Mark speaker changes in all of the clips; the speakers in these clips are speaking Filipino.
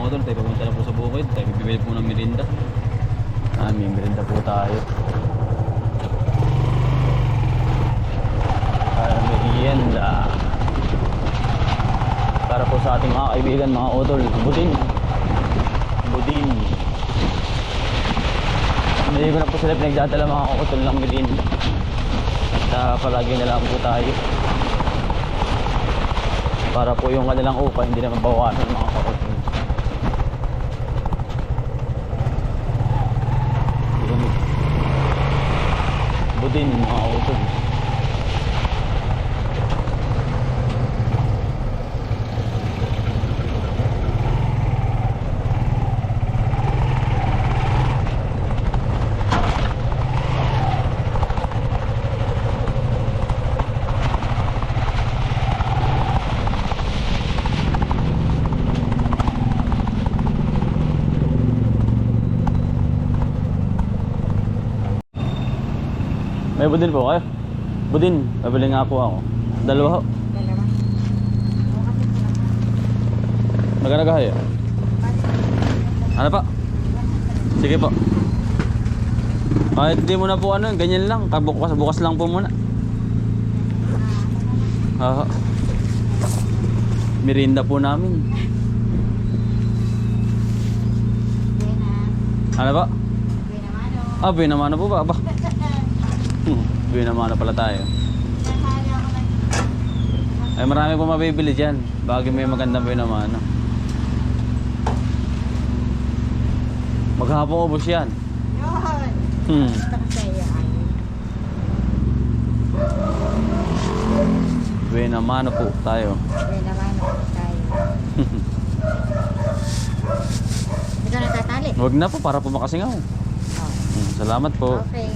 Speaker 1: utol, tayo pumunta na po sa bukid. Tayo bibili po ng merinda. May merinda po tayo. Merienda para po sa ating mga kaibigan, mga utol. Budin. Hindi ko na po sila pinagdadala, mga utol, ng merienda. At palagi na lang po tayo para po yung kanilang upa hindi na mabawasan, mga utol. Budin, mga utol. May budin po kayo? Budin, pabili nga po ako. Dalawa ho. Magkano kayo? Ano pa? Sige po. Kahit hindi muna po ano, ganyan lang. Bukas lang po muna. Merinda po namin. Ano ba? Binamano po ba? Binamano pala tayo. Ay, marami po mabibili dyan. Bagay may magandang binamano. Maghapong ubos yan. Binamano po tayo.
Speaker 2: Ito natatali.
Speaker 1: Huwag na po, para po makasingaw. Salamat po.
Speaker 2: Okay.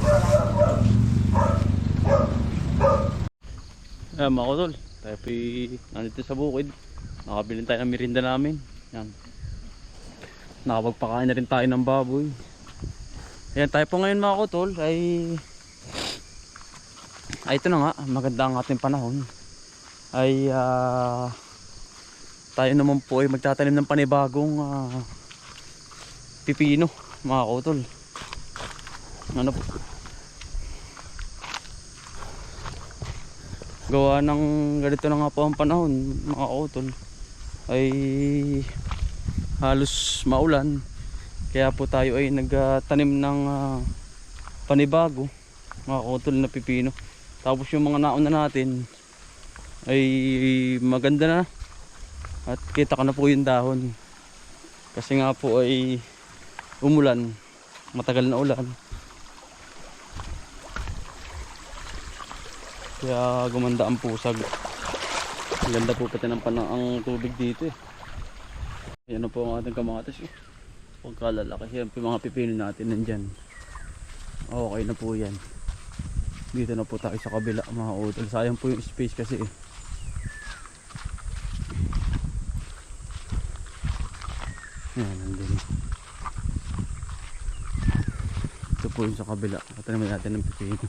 Speaker 1: Mga kutol, tayo po nandito sa bukid. Nakabilin tayo ng merinda namin. Yan. Nakapagpakain na rin tayo ng baboy. Ayan, tayo po ngayon, mga kutol, ay ito na nga, maganda ang ating panahon. Ay tayo naman po ay magtatanim ng panibagong pipino, mga kutol. Ano po, gawa ng ganito na nga po ang panahon, mga utol, ay halos maulan, kaya po tayo ay nagtanim ng panibago, mga utol, na pipino. Tapos yung mga nauna natin ay maganda na at kita ka na po yung dahon, kasi nga po ay umulan, matagal na ulan. Kaya gumanda ang pusag. Ang ganda po pati ng ang tubig dito eh. Ayan na po ang ating kamatis eh. Pagkalalaki. Yan po yung mga pipino natin nandyan. Okay na po yan. Dito na po tayo sa kabila, mga utol. Sayang po yung space kasi eh. Ayan, nandun. Ito po yung sa kabila. Katanaman natin ng pipino.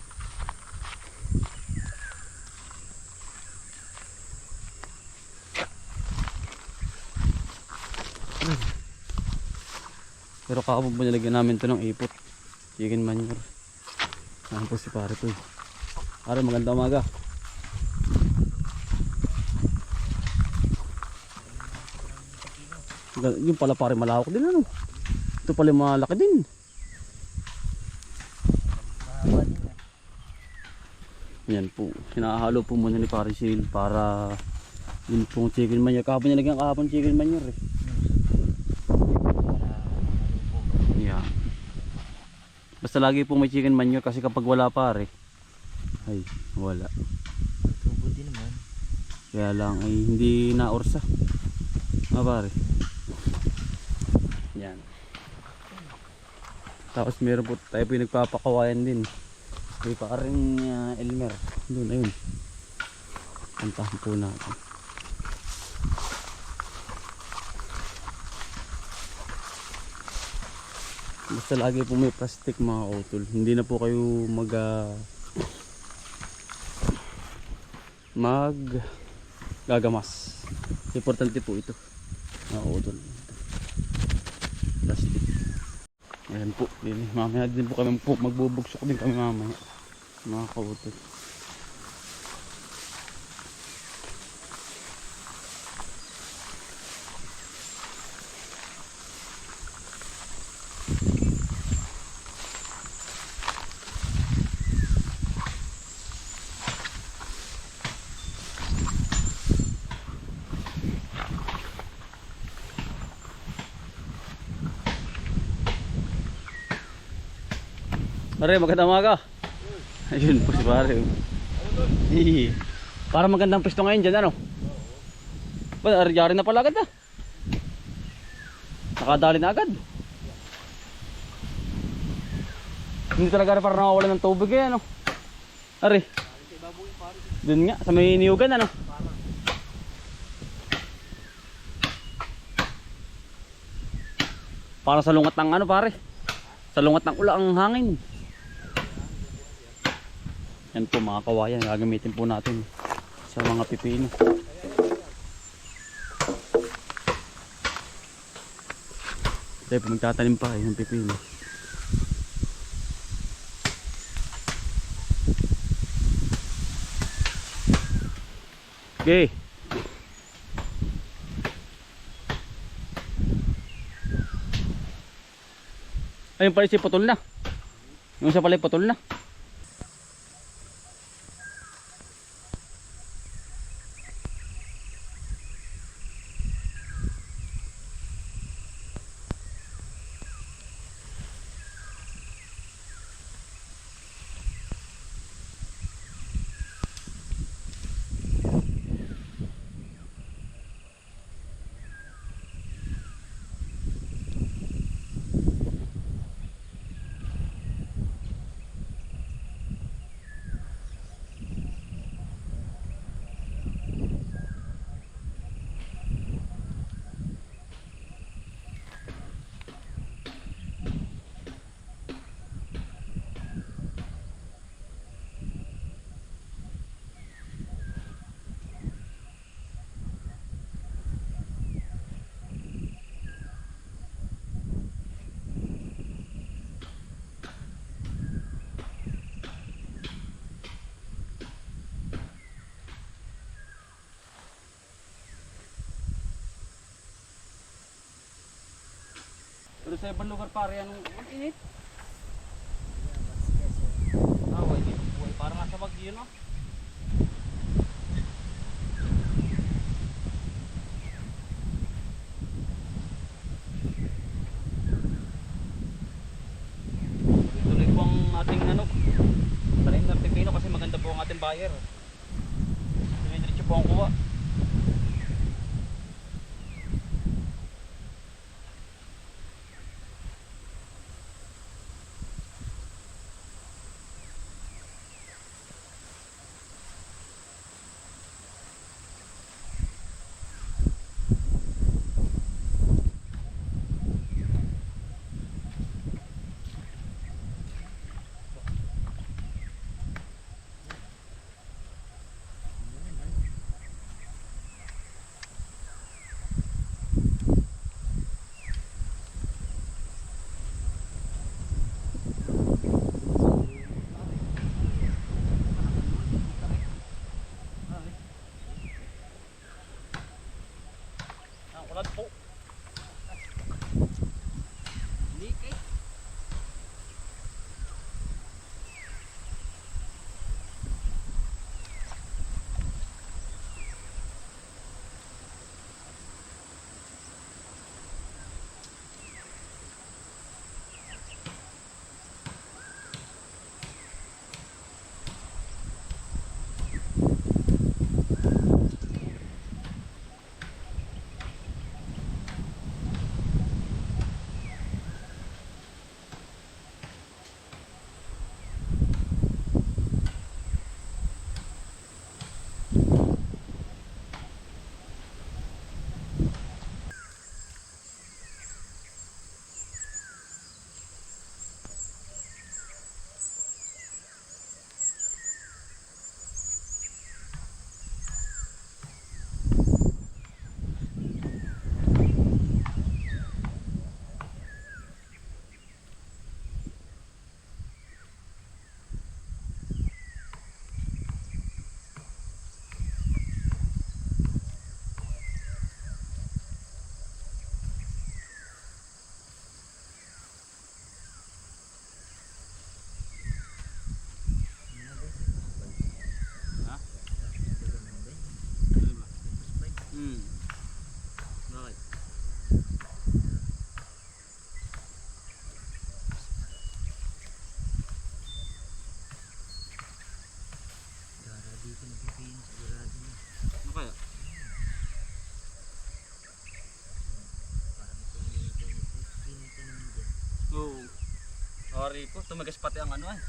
Speaker 1: Pero kahapon po nilagyan namin ito ng ipot, chicken manure. Ayan po si pare po. Pare, maganda umaga. Yung pala pare, malawak din ano. Ito pala malaki din. Yan po, hinahalo po muna ni pare Sil para yun pong chicken manure. Kahapon nilagyan kahapon chicken manure eh. Basta lagi pong may chicken manure, kasi kapag wala pare ay wala.
Speaker 3: Tubo din naman.
Speaker 1: Kaya lang ay hindi naorsa. Pare. Yan. Tapos meron po tayo po yung nagpapakawayan din. May paring Elmer. Doon, ayun. Puntahan po natin. Basta lagi po may plastic, mga utol. Hindi na po kayo gagamas. Importante po ito, mga utol. plastic. Ayan po, din, mamaya din po kami po, magbubugsok din kami mamaya. Mga kautol. Pare, magandang umaga. Ayun po si pare. Hihi. Para magandang pwesto ngayon dyan, ano? Ba, yari na pala agad na. Nakadali na agad. Hindi talaga para nakawala ng tubig eh, ano? Ari. Dun nga, sa may niyugan, ano? Para sa lungat ng ano, pare? Sa lungat ng ula ang hangin. Yan po mga kawayan, gagamitin po natin sa mga pipino. Tayo po magtatanim pa ng pipino. Okay. Ayun pala si putol na. Yung isa pala putol na. Pero sa ibang lugar pare, anong init? Ah, wala dito po. Parang nasa Baguio, no? Tuloy po ang ating ano, tanim ng pipino kasi maganda po ang ating buyer. Diretso po ang kuha.
Speaker 3: Dara dito nagpipino sigurado na.
Speaker 1: Ano kaya?
Speaker 3: Parang ito yung pinitanim mo dyan.
Speaker 1: Oo. Sorry po, tumagas pati ang ano ay.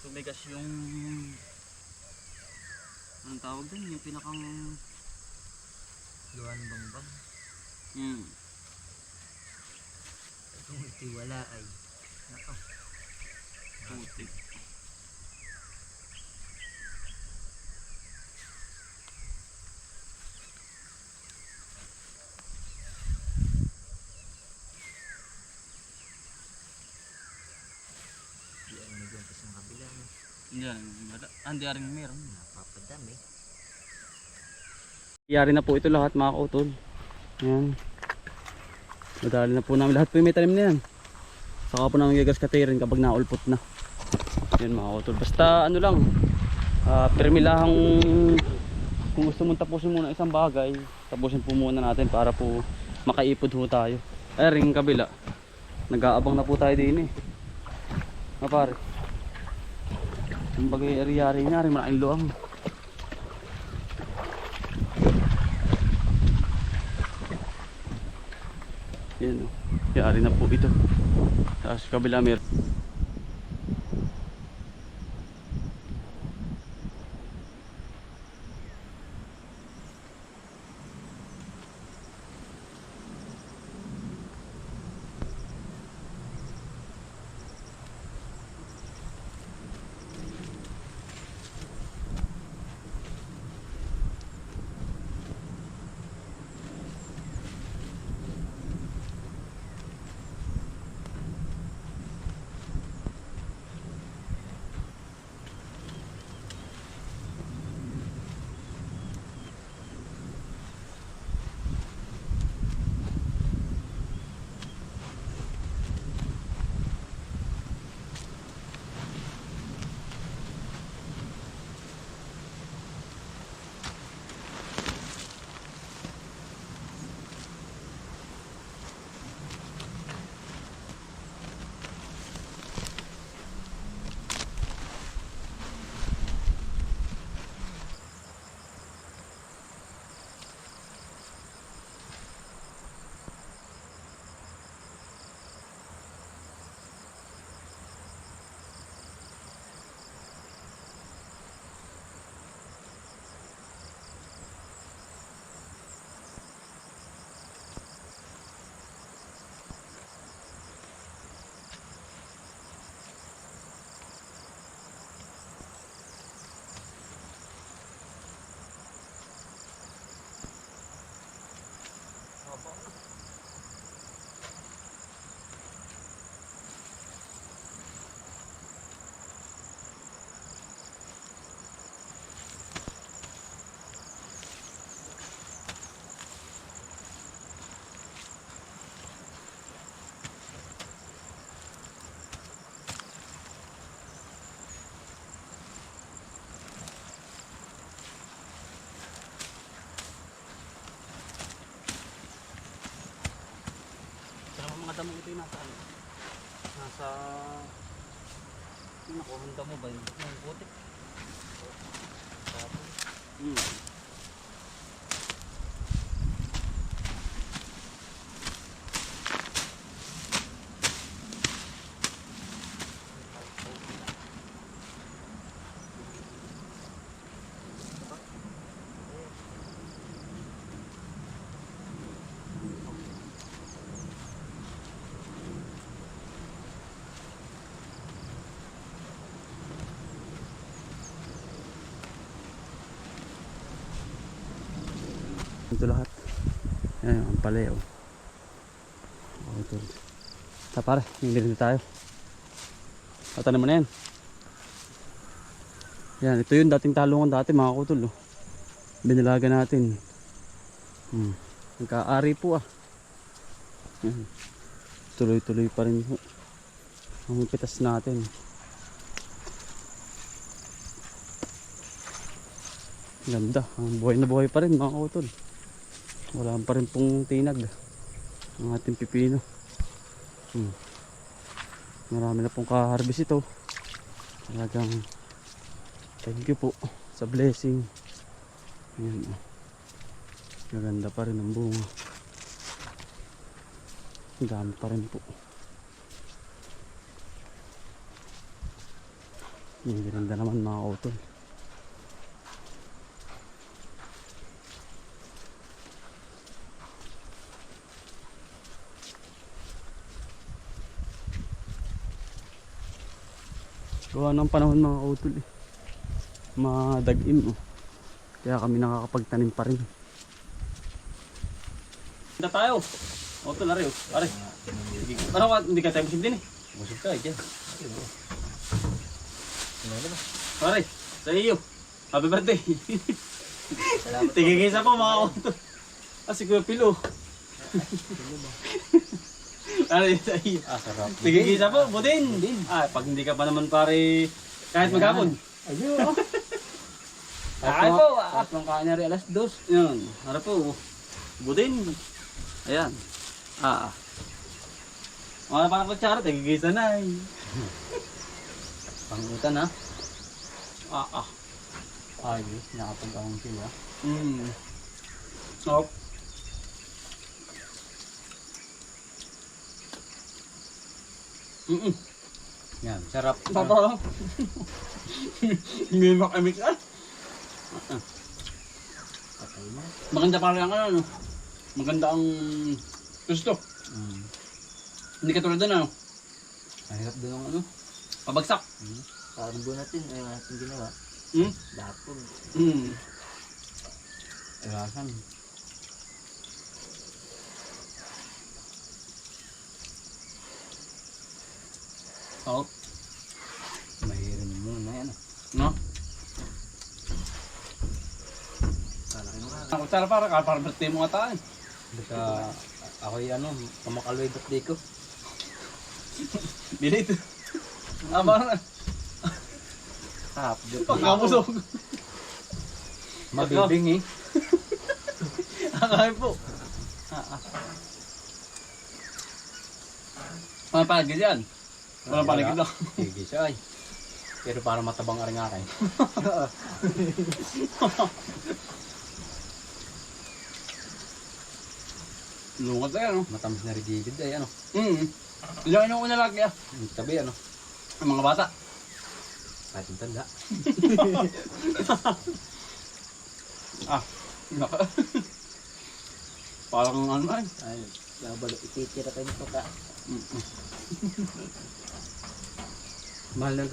Speaker 1: Tumigas yung anong tawag din, yung pinakang
Speaker 3: Luhan bangbang.
Speaker 1: hmm.
Speaker 3: Kung ito'y wala ay. Nako.
Speaker 1: Putik.
Speaker 3: Di ang nagwantas ng kabila mo.
Speaker 1: Yan, andi aring meron.
Speaker 3: Napapadami.
Speaker 1: Yari na po ito lahat mga kautol. Yan. Madali na po namin lahat po yung may talim na yan. Saka po namin gagas katirin kapag naulpot na. Yan mga kautol. Basta ano lang. Permilahang kung gusto mong tapusin muna isang bagay, tapusin po muna natin para po makaipod ho tayo. Eh ring kabila. Nag-aabang na po tayo din eh. Pare. Ang bagay ari-ari niya, rin malaking luang. Yan o. Yari na po ito. Tapos kabila meron. Mga damo ito yung nasa ano? Nasa naku, ang damo ba yun? Yung putik. Ito lahat. Ayan, ang paleo. Ito. Pare, hindi rin tayo. Tatanim mo na yan. Yan, ito yung dating talungan dati mga kutol. Oh. Binilaga natin. Nagka-ari po ah. Yan. Tuloy-tuloy pa rin po. ang pitas natin. Ganda, ang buhay na buhay pa rin mga kautol. Wala pa rin pong tinag ang ating pipino. Marami na pong ka-harvest ito. Talagang thank you po sa blessing. Ayan, maganda pa rin ang bunga. Ang dami pa rin po. Ang ganda naman mga kautol. Gawa ng panahon mga kautol eh. Madag-im oh. Kaya kami nakakapagtanim pa rin. Punta tayo. Kautol na rin oh. Pare. Ano ka? Hindi ka tayo busog din eh. Busog ka dyan. Pare. Sa iyo. Happy birthday.
Speaker 3: Salamat.
Speaker 1: Tigigisa po mga kautol. Si Kuya Pilo. Ano yun sa iyo?
Speaker 3: Sarap.
Speaker 1: Tigigisa po, budin. Pag hindi ka pa naman pare, kahit maghapon.
Speaker 3: Ayun.
Speaker 1: Ay po.
Speaker 3: Tatlong kain na rin alas 2.
Speaker 1: Yun, harap po. Budin. Ayan. Mga pa kutsara, tigigisa na eh.
Speaker 3: Pangutan ha.
Speaker 1: Ayos, nakapag-ahong sila. So,
Speaker 3: Yan, sarap.
Speaker 1: Papa. Hindi makamix ah.
Speaker 3: Patay na.
Speaker 1: Maganda pa rin ang ano. Maganda ang gusto. Hindi ka tulad doon ano.
Speaker 3: Mahirap doon ang ano.
Speaker 1: Pabagsak.
Speaker 3: Parang doon natin, ayaw natin ginawa. Dapog.
Speaker 1: Ayasan. Oh.
Speaker 3: Mahirin muna yan.
Speaker 1: No?
Speaker 3: Kalaki mo nga.
Speaker 1: Ako tsara para birthday mo nga tayo.
Speaker 3: Baka ako'y ano, kamakaloy birthday ko.
Speaker 1: Bilit. Parang pagkabusog.
Speaker 3: Mabibing eh.
Speaker 1: Akay po. Mga palagay yan. Walang palagay lang.
Speaker 3: Sige siya ay. Pero para matabang aring akay.
Speaker 1: Lungat na yan, no?
Speaker 3: Matamis na rigigid ay ano.
Speaker 1: Ilan yung una lagi, ah?
Speaker 3: Yung tabi ano.
Speaker 1: Ang mga bata.
Speaker 3: Kahit yung tanda.
Speaker 1: Naka. Parang ano ay.
Speaker 3: Ay, labalo ititira tayo nito ka. Mahal ng